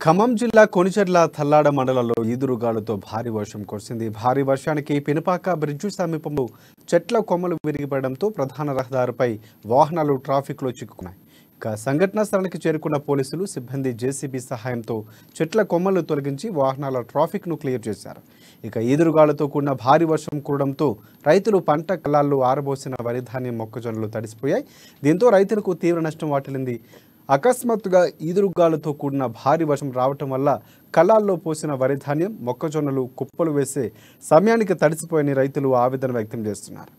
ఖమ్మం జిల్లా కొణిచెర్ల తల్లాడ మండలంలో ఈదురుగాలులతో భారీ వర్షం కురిసింది. భారీ వర్షానికి పినపాక బ్రిడ్జి సమీపంలో చెట్ల కొమ్మలు విరిగిపడడంతో ప్రధాన రహదారిపై వాహనాలు ట్రాఫిక్లో చిక్కుకున్నాయి. ఇక సంఘటనా స్థలానికి చేరుకున్న పోలీసులు సిబ్బంది జేసీబీ సహాయంతో చెట్ల కొమ్మలు తొలగించి వాహనాల ట్రాఫిక్ను క్లియర్ చేశారు. ఇక ఈదురుగాలులతో కూడిన భారీ వర్షం కురవడంతో రైతులు పంట కళ్ళాల్లో ఆరబోసిన వరి ధాన్యం మొక్కజొన్నలు తడిసిపోయాయి. దీంతో రైతులకు తీవ్ర నష్టం వాటిల్లింది. అకస్మాత్తుగా ఈదురుగాలులతో కూడిన భారీ వర్షం రావటం వల్ల కళ్ళాల్లో పోసిన వరి ధాన్యం మొక్కజొన్నలు కుప్పలు వేసే సమయానికి తడిసిపోయని రైతులు ఆవేదన వ్యక్తం చేస్తున్నారు.